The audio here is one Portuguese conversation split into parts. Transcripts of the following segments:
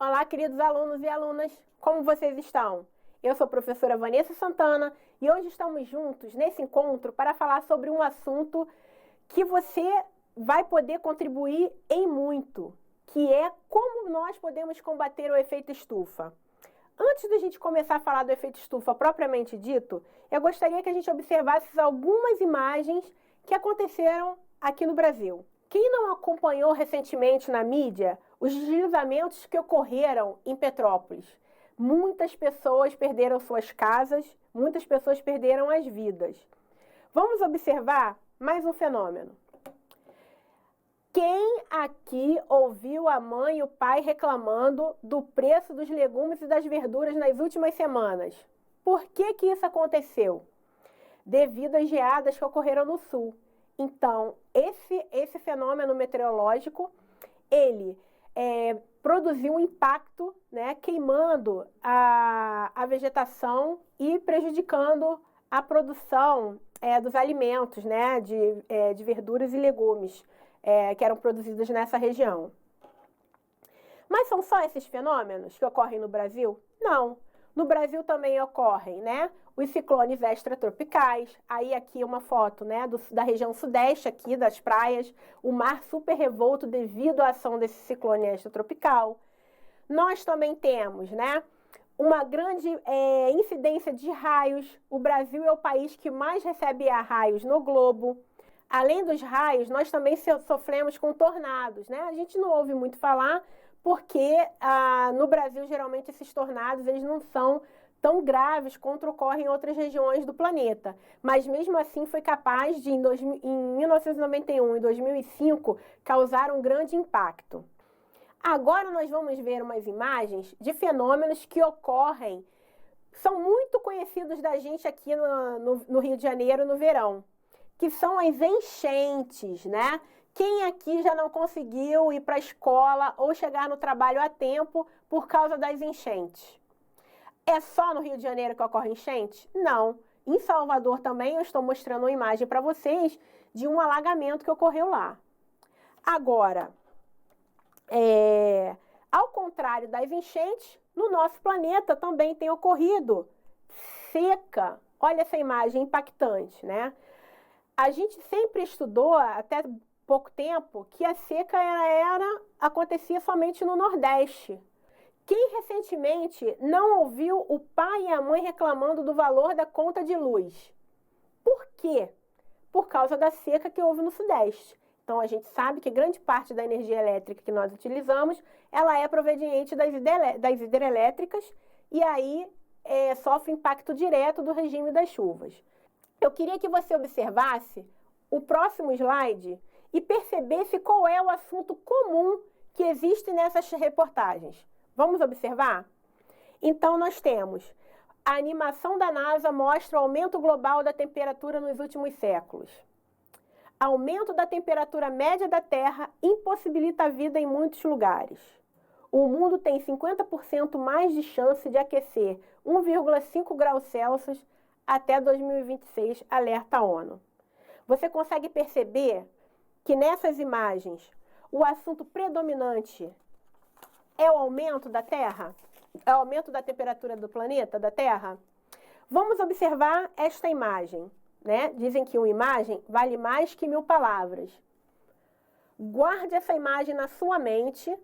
Olá, queridos alunos e alunas, como vocês estão? Eu sou a professora Vanessa Santana e hoje estamos juntos nesse encontro para falar sobre um assunto que você vai poder contribuir em muito, que é como nós podemos combater o efeito estufa. Antes da gente começar a falar do efeito estufa propriamente dito, eu gostaria que a gente observasse algumas imagens que aconteceram aqui no Brasil. Quem não acompanhou recentemente na mídia os deslizamentos que ocorreram em Petrópolis? Muitas pessoas perderam suas casas, muitas pessoas perderam as vidas. Vamos observar mais um fenômeno. Quem aqui ouviu a mãe e o pai reclamando do preço dos legumes e das verduras nas últimas semanas? Por que que isso aconteceu? Devido às geadas que ocorreram no sul. Então, esse fenômeno meteorológico, ele produziu um impacto, né, queimando a vegetação e prejudicando a produção dos alimentos, né, de verduras e legumes que eram produzidos nessa região. Mas são só esses fenômenos que ocorrem no Brasil? Não. No Brasil também ocorrem, né, os ciclones extratropicais. Aí aqui uma foto, né, da região sudeste aqui, das praias, o mar super revolto devido à ação desse ciclone extratropical. Nós também temos, né, uma grande incidência de raios. O Brasil é o país que mais recebe raios no globo. Além dos raios, nós também sofremos com tornados, né? A gente não ouve muito falar porque no Brasil, geralmente, esses tornados eles não são tão graves quanto ocorrem em outras regiões do planeta. Mas, mesmo assim, foi capaz de, em 1991 e 2005, causar um grande impacto. Agora nós vamos ver umas imagens de fenômenos que ocorrem, são muito conhecidos da gente aqui no Rio de Janeiro no verão, que são as enchentes, né? Quem aqui já não conseguiu ir para a escola ou chegar no trabalho a tempo por causa das enchentes? É só no Rio de Janeiro que ocorre enchente? Não. Em Salvador também eu estou mostrando uma imagem para vocês de um alagamento que ocorreu lá. Agora, ao contrário das enchentes, no nosso planeta também tem ocorrido seca. Olha essa imagem impactante, né? A gente sempre estudou, até pouco tempo, que a seca acontecia somente no Nordeste. Quem recentemente não ouviu o pai e a mãe reclamando do valor da conta de luz? Por quê? Por causa da seca que houve no Sudeste. Então, a gente sabe que grande parte da energia elétrica que nós utilizamos, ela é proveniente das hidrelétricas e aí sofre impacto direto do regime das chuvas. Eu queria que você observasse o próximo slide e percebesse qual é o assunto comum que existe nessas reportagens. Vamos observar? Então, nós temos a animação da NASA mostra o aumento global da temperatura nos últimos séculos. Aumento da temperatura média da Terra impossibilita a vida em muitos lugares. O mundo tem 50% mais de chance de aquecer 1,5 graus Celsius até 2026, alerta a ONU. Você consegue perceber que nessas imagens o assunto predominante é o aumento da Terra? É o aumento da temperatura do planeta, da Terra? Vamos observar esta imagem, né? Dizem que uma imagem vale mais que 1000 palavras. Guarde essa imagem na sua mente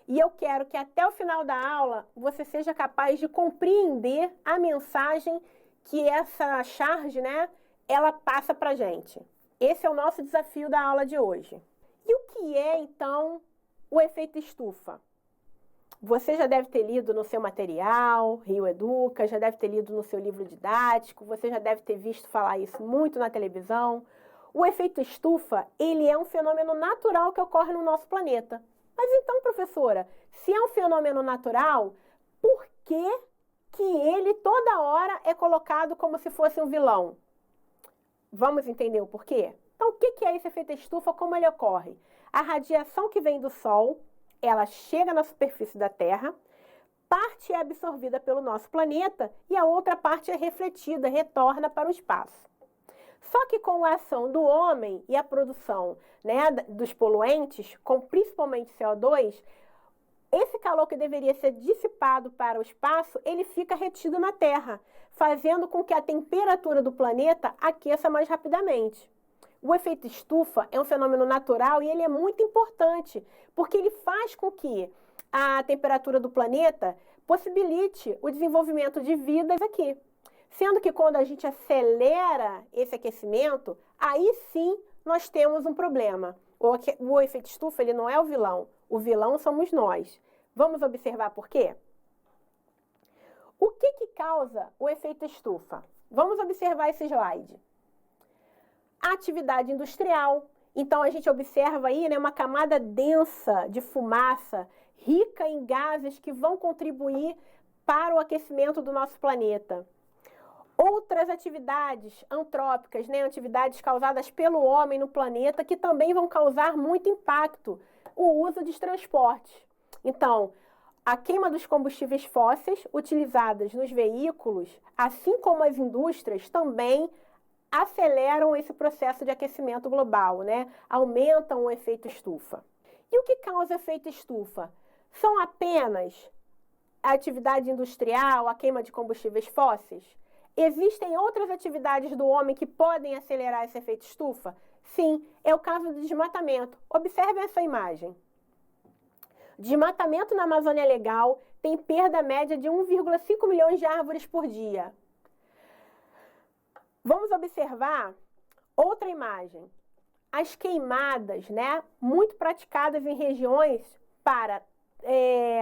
e eu quero que até o final da aula você seja capaz de compreender a mensagem que essa charge, né, ela passa pra gente. Esse é o nosso desafio da aula de hoje. E o que é, então, o efeito estufa? Você já deve ter lido no seu material, Rio Educa, já deve ter lido no seu livro didático, você já deve ter visto falar isso muito na televisão. O efeito estufa, ele é um fenômeno natural que ocorre no nosso planeta. Mas então, professora, se é um fenômeno natural, por que ele toda hora é colocado como se fosse um vilão? Vamos entender o porquê? Então, o que é esse efeito estufa? Como ele ocorre? A radiação que vem do Sol, ela chega na superfície da Terra, parte é absorvida pelo nosso planeta e a outra parte é refletida, retorna para o espaço. Só que com a ação do homem e a produção, né, dos poluentes, com principalmente CO2, esse calor que deveria ser dissipado para o espaço, ele fica retido na Terra, fazendo com que a temperatura do planeta aqueça mais rapidamente. O efeito estufa é um fenômeno natural e ele é muito importante, porque ele faz com que a temperatura do planeta possibilite o desenvolvimento de vidas aqui. Sendo que quando a gente acelera esse aquecimento, aí sim nós temos um problema. O efeito estufa, ele não é o vilão somos nós. Vamos observar por quê? O que causa o efeito estufa? Vamos observar esse slide. A atividade industrial. Então, a gente observa aí, né, uma camada densa de fumaça, rica em gases que vão contribuir para o aquecimento do nosso planeta. Outras atividades antrópicas, né, atividades causadas pelo homem no planeta, que também vão causar muito impacto. O uso de transportes. Então, a queima dos combustíveis fósseis utilizados nos veículos, assim como as indústrias, também aceleram esse processo de aquecimento global, né? Aumentam o efeito estufa. E o que causa efeito estufa? São apenas a atividade industrial, a queima de combustíveis fósseis? Existem outras atividades do homem que podem acelerar esse efeito estufa? Sim, é o caso do desmatamento. Observe essa imagem. Desmatamento na Amazônia Legal tem perda média de 1,5 milhões de árvores por dia. Vamos observar outra imagem. As queimadas, né, muito praticadas em regiões para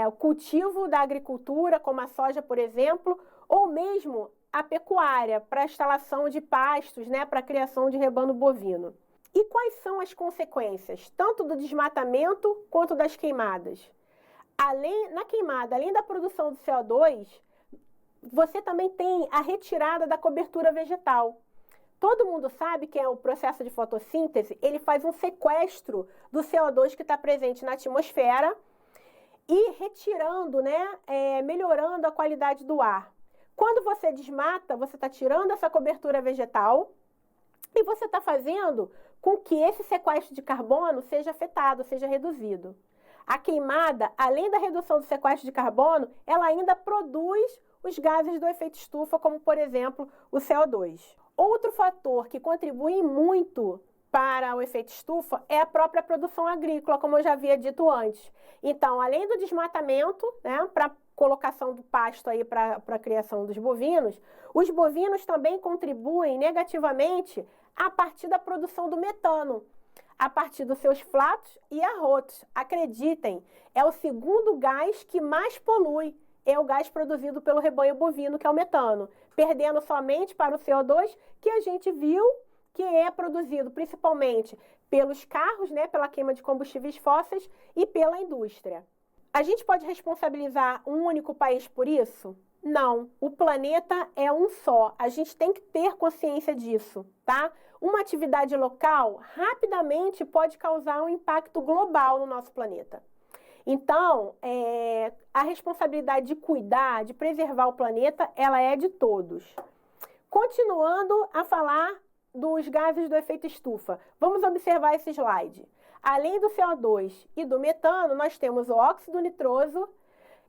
o cultivo da agricultura, como a soja, por exemplo, ou mesmo a pecuária, para a instalação de pastos, né, para a criação de rebanho bovino. E quais são as consequências, tanto do desmatamento quanto das queimadas? Na queimada, além da produção do CO2, você também tem a retirada da cobertura vegetal. Todo mundo sabe que o processo de fotossíntese, ele faz um sequestro do CO2 que está presente na atmosfera e retirando, né, melhorando a qualidade do ar. Quando você desmata, você está tirando essa cobertura vegetal e você está fazendo com que esse sequestro de carbono seja afetado, seja reduzido. A queimada, além da redução do sequestro de carbono, ela ainda produz os gases do efeito estufa, como, por exemplo, o CO2. Outro fator que contribui muito para o efeito estufa é a própria produção agrícola, como eu já havia dito antes. Então, além do desmatamento, né, para colocação do pasto aí para a criação dos bovinos, os bovinos também contribuem negativamente a partir da produção do metano, a partir dos seus flatos e arrotos. Acreditem, é o segundo gás que mais polui, é o gás produzido pelo rebanho bovino, que é o metano, perdendo somente para o CO2, que a gente viu que é produzido principalmente pelos carros, né, pela queima de combustíveis fósseis e pela indústria. A gente pode responsabilizar um único país por isso? Não, o planeta é um só, a gente tem que ter consciência disso, tá? Uma atividade local rapidamente pode causar um impacto global no nosso planeta. Então, a responsabilidade de cuidar, de preservar o planeta, ela é de todos. Continuando a falar dos gases do efeito estufa, vamos observar esse slide. Além do CO2 e do metano, nós temos o óxido nitroso,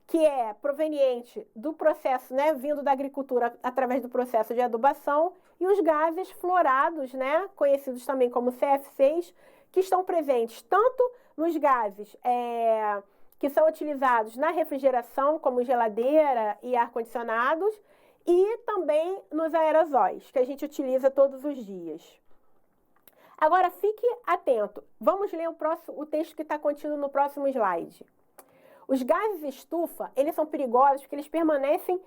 que é proveniente do processo, né, vindo da agricultura através do processo de adubação, e os gases fluorados, né, conhecidos também como CF6, que estão presentes tanto nos gases que são utilizados na refrigeração, como geladeira e ar-condicionados, e também nos aerosóis, que a gente utiliza todos os dias. Agora, fique atento. Vamos ler o texto que está contido no próximo slide. Os gases estufa, eles são perigosos porque eles permanecem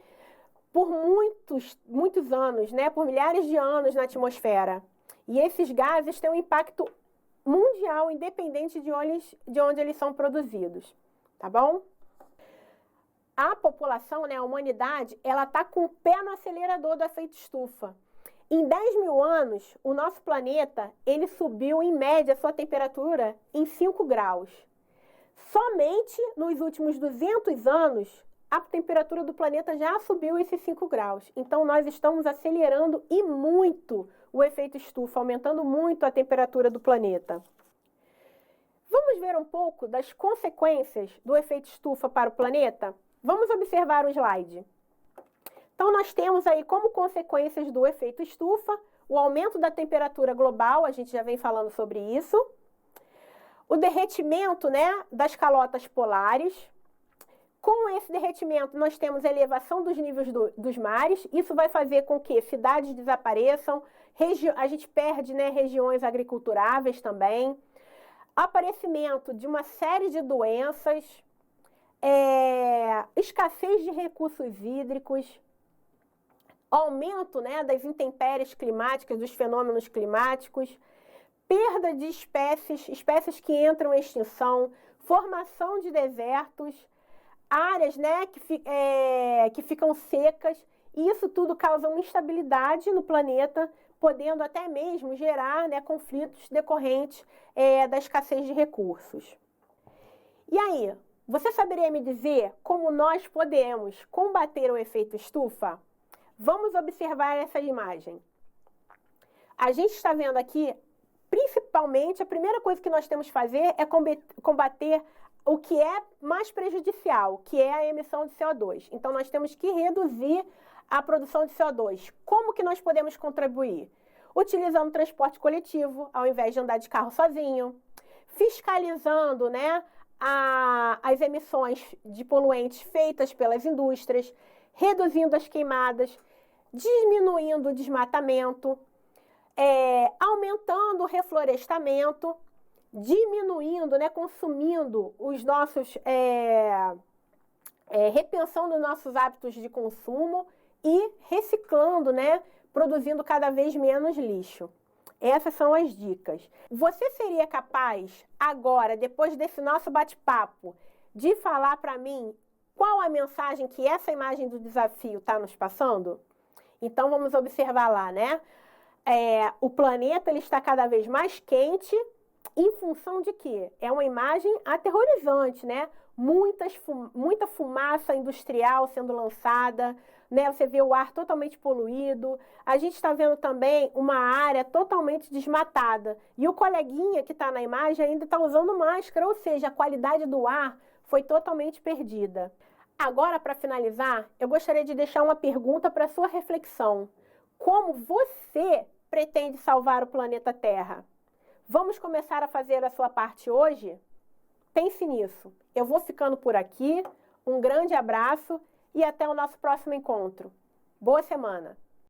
por muitos anos, né? Por milhares de anos na atmosfera. E esses gases têm um impacto mundial, independente de onde eles são produzidos. Tá bom? A população, né, a humanidade, ela está com o pé no acelerador do efeito estufa. Em 10 mil anos, o nosso planeta, ele subiu, em média, sua temperatura em 5 graus. Somente nos últimos 200 anos, a temperatura do planeta já subiu esses 5 graus. Então, nós estamos acelerando e muito o efeito estufa, aumentando muito a temperatura do planeta. Vamos ver um pouco das consequências do efeito estufa para o planeta? Vamos observar o slide. Então, nós temos aí como consequências do efeito estufa o aumento da temperatura global, a gente já vem falando sobre isso, o derretimento, né, das calotas polares. Com esse derretimento, nós temos a elevação dos níveis dos mares, isso vai fazer com que cidades desapareçam, a gente perde, né, regiões agriculturáveis também, aparecimento de uma série de doenças, escassez de recursos hídricos, aumento, né, das intempéries climáticas, dos fenômenos climáticos, perda de espécies que entram em extinção, formação de desertos, áreas, né, que ficam secas, e isso tudo causa uma instabilidade no planeta, podendo até mesmo gerar, né, conflitos decorrentes da escassez de recursos. E aí, você saberia me dizer como nós podemos combater o efeito estufa? Vamos observar essa imagem. A gente está vendo aqui, principalmente, a primeira coisa que nós temos que fazer é combater o que é mais prejudicial, que é a emissão de CO2. Então, nós temos que reduzir a produção de CO2. Como que nós podemos contribuir? Utilizando transporte coletivo, ao invés de andar de carro sozinho, fiscalizando, né, as emissões de poluentes feitas pelas indústrias, reduzindo as queimadas, diminuindo o desmatamento, aumentando o reflorestamento, diminuindo, né, consumindo os nossos, repensando nossos hábitos de consumo e reciclando, né, produzindo cada vez menos lixo. Essas são as dicas. Você seria capaz, agora, depois desse nosso bate-papo, de falar para mim qual a mensagem que essa imagem do desafio está nos passando? Então, vamos observar lá, né? O planeta ele está cada vez mais quente, em função de quê? É uma imagem aterrorizante, né? Muita fumaça industrial sendo lançada, né? Você vê o ar totalmente poluído. A gente está vendo também uma área totalmente desmatada. E o coleguinha que está na imagem ainda está usando máscara, ou seja, a qualidade do ar foi totalmente perdida. Agora, para finalizar, eu gostaria de deixar uma pergunta para sua reflexão. Como você pretende salvar o planeta Terra? Vamos começar a fazer a sua parte hoje? Pense nisso. Eu vou ficando por aqui. Um grande abraço e até o nosso próximo encontro. Boa semana!